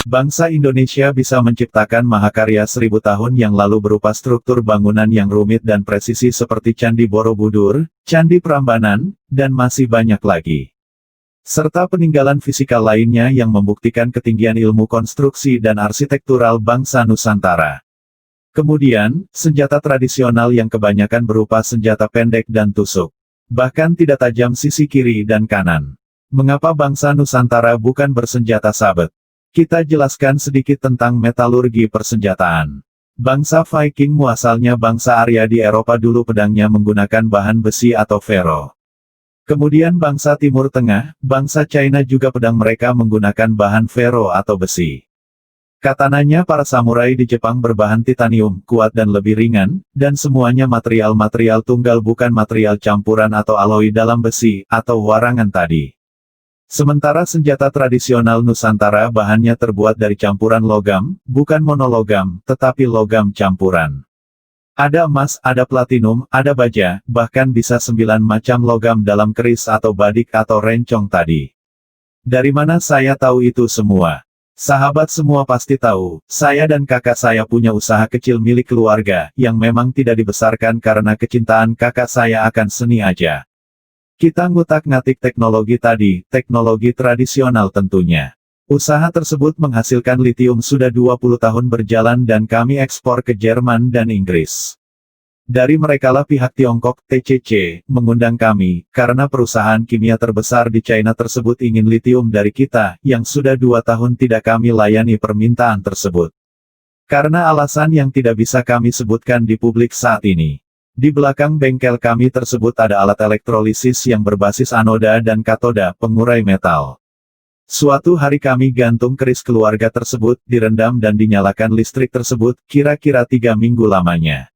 Bangsa Indonesia bisa menciptakan mahakarya 1000 tahun yang lalu berupa struktur bangunan yang rumit dan presisi seperti Candi Borobudur, Candi Prambanan, dan masih banyak lagi. Serta peninggalan fisikal lainnya yang membuktikan ketinggian ilmu konstruksi dan arsitektural bangsa Nusantara. Kemudian, senjata tradisional yang kebanyakan berupa senjata pendek dan tusuk. Bahkan tidak tajam sisi kiri dan kanan. Mengapa bangsa Nusantara bukan bersenjata sabet? Kita jelaskan sedikit tentang metalurgi persenjataan. Bangsa Viking muasalnya bangsa Arya di Eropa dulu pedangnya menggunakan bahan besi atau fero. Kemudian bangsa Timur Tengah, bangsa China juga pedang mereka menggunakan bahan fero atau besi. Katananya para samurai di Jepang berbahan titanium, kuat dan lebih ringan, dan semuanya material-material tunggal bukan material campuran atau aloi dalam besi, atau warangan tadi. Sementara senjata tradisional Nusantara bahannya terbuat dari campuran logam, bukan monologam, tetapi logam campuran. Ada emas, ada platinum, ada baja, bahkan bisa 9 macam logam dalam keris atau badik atau rencong tadi. Dari mana saya tahu itu semua? Sahabat semua pasti tahu, saya dan kakak saya punya usaha kecil milik keluarga, yang memang tidak dibesarkan karena kecintaan kakak saya akan seni aja. Kita ngutak-ngatik teknologi tadi, teknologi tradisional tentunya. Usaha tersebut menghasilkan litium sudah 20 tahun berjalan dan kami ekspor ke Jerman dan Inggris. Dari merekalah pihak Tiongkok, TCC, mengundang kami, karena perusahaan kimia terbesar di China tersebut ingin litium dari kita, yang sudah 2 tahun tidak kami layani permintaan tersebut. Karena alasan yang tidak bisa kami sebutkan di publik saat ini. Di belakang bengkel kami tersebut ada alat elektrolisis yang berbasis anoda dan katoda, pengurai metal. Suatu hari kami gantung keris keluarga tersebut, direndam dan dinyalakan listrik tersebut, kira-kira 3 minggu lamanya.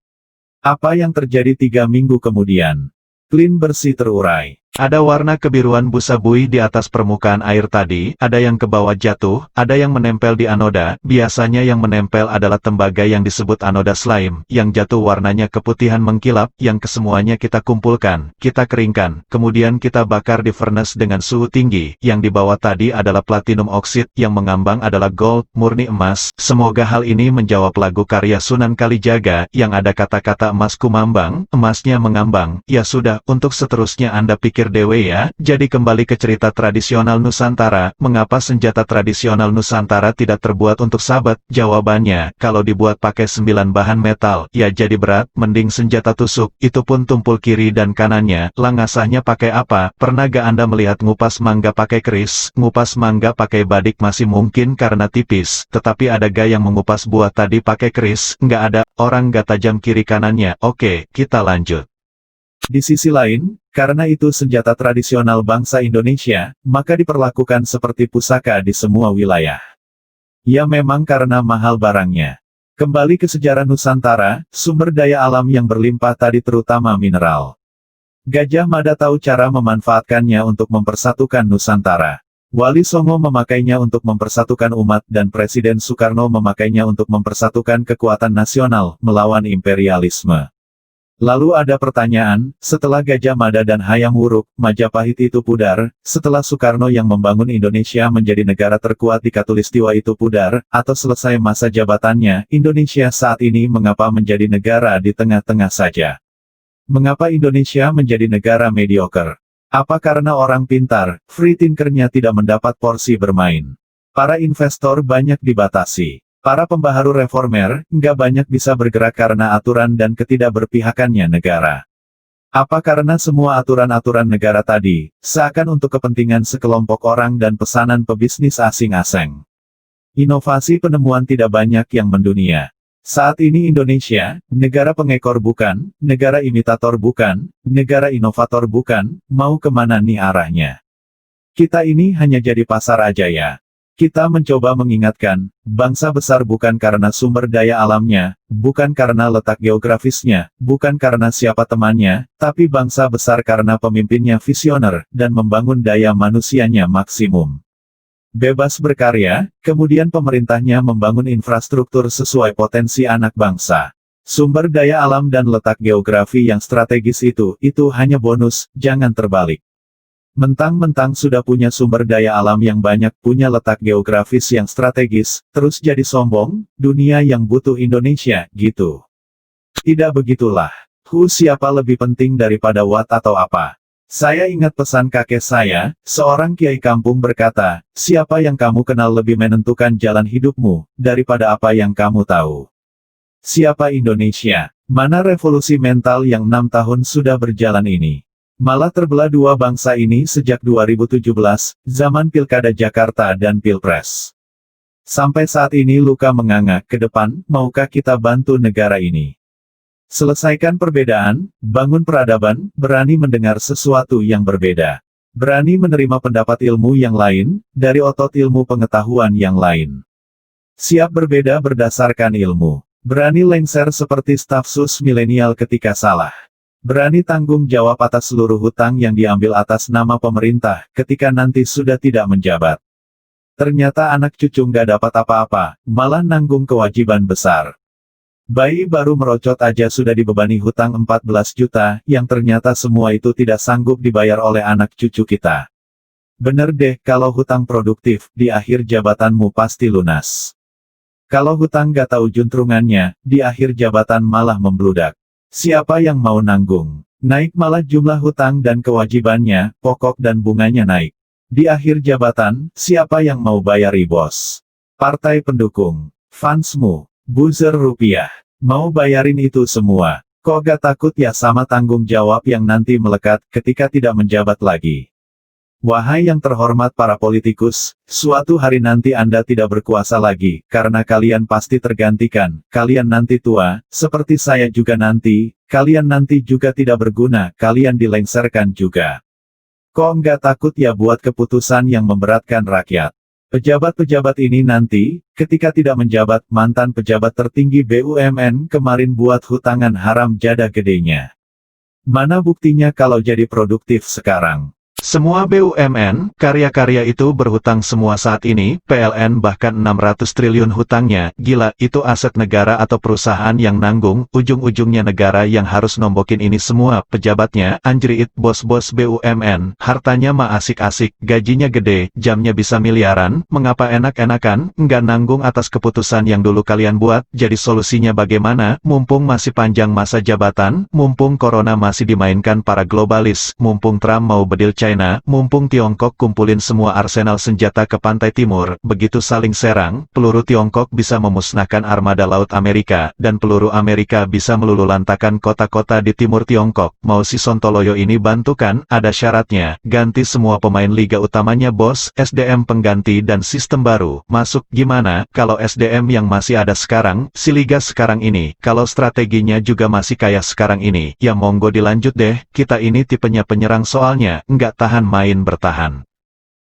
Apa yang terjadi 3 minggu kemudian? Clean bersih terurai. Ada warna kebiruan busa buih di atas permukaan air tadi, ada yang ke bawah jatuh, ada yang menempel di anoda, biasanya yang menempel adalah tembaga yang disebut anoda slime, yang jatuh warnanya keputihan mengkilap, yang kesemuanya kita kumpulkan, kita keringkan, kemudian kita bakar di furnace dengan suhu tinggi, yang di bawah tadi adalah platinum oksid, yang mengambang adalah gold, murni emas. Semoga hal ini menjawab lagu karya Sunan Kalijaga, yang ada kata-kata emas kumambang, emasnya mengambang. Ya sudah, untuk seterusnya Anda pikir dewe ya. Jadi kembali ke cerita tradisional Nusantara, mengapa senjata tradisional Nusantara tidak terbuat untuk sabet? Jawabannya, kalau dibuat pakai 9 bahan metal, ya jadi berat, mending senjata tusuk, itu pun tumpul kiri dan kanannya. Lah ngasahnya pakai apa? Pernah gak Anda melihat ngupas mangga pakai keris? Ngupas mangga pakai badik masih mungkin karena tipis, tetapi ada gak yang mengupas buah tadi pakai keris? Nggak ada, orang gak tajam kiri kanannya. Oke, kita lanjut. Di sisi lain, karena itu senjata tradisional bangsa Indonesia, maka diperlakukan seperti pusaka di semua wilayah. Ya memang karena mahal barangnya. Kembali ke sejarah Nusantara, sumber daya alam yang berlimpah tadi terutama mineral. Gajah Mada tahu cara memanfaatkannya untuk mempersatukan Nusantara. Wali Songo memakainya untuk mempersatukan umat dan Presiden Soekarno memakainya untuk mempersatukan kekuatan nasional, melawan imperialisme. Lalu ada pertanyaan, setelah Gajah Mada dan Hayam Wuruk, Majapahit itu pudar, setelah Soekarno yang membangun Indonesia menjadi negara terkuat di Katulistiwa itu pudar, atau selesai masa jabatannya, Indonesia saat ini mengapa menjadi negara di tengah-tengah saja? Mengapa Indonesia menjadi negara mediocre? Apa karena orang pintar, free thinker-nya tidak mendapat porsi bermain? Para investor banyak dibatasi. Para pembaharu reformer, nggak banyak bisa bergerak karena aturan dan ketidakberpihakannya negara. Apa karena semua aturan-aturan negara tadi, seakan untuk kepentingan sekelompok orang dan pesanan pebisnis asing-asing. Inovasi penemuan tidak banyak yang mendunia. Saat ini Indonesia, negara pengekor bukan, negara imitator bukan, negara inovator bukan, mau kemana nih arahnya? Kita ini hanya jadi pasar aja ya. Kita mencoba mengingatkan, bangsa besar bukan karena sumber daya alamnya, bukan karena letak geografisnya, bukan karena siapa temannya, tapi bangsa besar karena pemimpinnya visioner, dan membangun daya manusianya maksimum. Bebas berkarya, kemudian pemerintahnya membangun infrastruktur sesuai potensi anak bangsa. Sumber daya alam dan letak geografi yang strategis itu hanya bonus, jangan terbalik. Mentang-mentang sudah punya sumber daya alam yang banyak, punya letak geografis yang strategis, terus jadi sombong, dunia yang butuh Indonesia, gitu. Tidak begitulah. Siapa lebih penting daripada what atau apa? Saya ingat pesan kakek saya, seorang kiai kampung berkata, siapa yang kamu kenal lebih menentukan jalan hidupmu, daripada apa yang kamu tahu. Siapa Indonesia? Mana revolusi mental yang 6 tahun sudah berjalan ini? Malah terbelah dua bangsa ini sejak 2017, zaman Pilkada Jakarta dan Pilpres. Sampai saat ini luka menganga, ke depan, maukah kita bantu negara ini? Selesaikan perbedaan, bangun peradaban, berani mendengar sesuatu yang berbeda. Berani menerima pendapat ilmu yang lain, dari otot ilmu pengetahuan yang lain. Siap berbeda berdasarkan ilmu. Berani lengser seperti staf sus milenial ketika salah. Berani tanggung jawab atas seluruh hutang yang diambil atas nama pemerintah, ketika nanti sudah tidak menjabat. Ternyata anak cucu nggak dapat apa-apa, malah nanggung kewajiban besar. Bayi baru merocot aja sudah dibebani hutang 14 juta, yang ternyata semua itu tidak sanggup dibayar oleh anak cucu kita. Bener deh, kalau hutang produktif, di akhir jabatanmu pasti lunas. Kalau hutang nggak tahu juntrungannya, di akhir jabatan malah membludak. Siapa yang mau nanggung? Naik malah jumlah hutang dan kewajibannya, pokok dan bunganya naik. Di akhir jabatan, siapa yang mau bayari bos? Partai pendukung, fansmu, buzzer rupiah, mau bayarin itu semua. Kok gak takut ya sama tanggung jawab yang nanti melekat ketika tidak menjabat lagi? Wahai yang terhormat para politikus, suatu hari nanti Anda tidak berkuasa lagi, karena kalian pasti tergantikan, kalian nanti tua, seperti saya juga nanti, kalian nanti juga tidak berguna, kalian dilengserkan juga. Kok nggak takut ya buat keputusan yang memberatkan rakyat? Pejabat-pejabat ini nanti, ketika tidak menjabat, mantan pejabat tertinggi BUMN kemarin buat hutangan haram jada gedenya. Mana buktinya kalau jadi produktif sekarang? Semua BUMN, karya-karya itu berhutang semua saat ini, PLN bahkan 600 triliun hutangnya, gila, itu aset negara atau perusahaan yang nanggung, ujung-ujungnya negara yang harus nombokin ini semua, pejabatnya, anjrit, bos-bos BUMN, hartanya mah asik-asik, gajinya gede, jamnya bisa miliaran, mengapa enak-enakan, nggak nanggung atas keputusan yang dulu kalian buat, jadi solusinya bagaimana, mumpung masih panjang masa jabatan, mumpung corona masih dimainkan para globalis, mumpung Trump mau bedil China, mumpung Tiongkok kumpulin semua arsenal senjata ke pantai timur, begitu saling serang, peluru Tiongkok bisa memusnahkan armada laut Amerika, dan peluru Amerika bisa meluluhlantakkan kota-kota di timur Tiongkok. Mau si Sontoloyo ini bantukan, ada syaratnya, ganti semua pemain liga utamanya bos, SDM pengganti dan sistem baru, masuk gimana, kalau SDM yang masih ada sekarang, si liga sekarang ini, kalau strateginya juga masih kayak sekarang ini, ya monggo dilanjut deh, kita ini tipenya penyerang soalnya, nggak tahan main bertahan.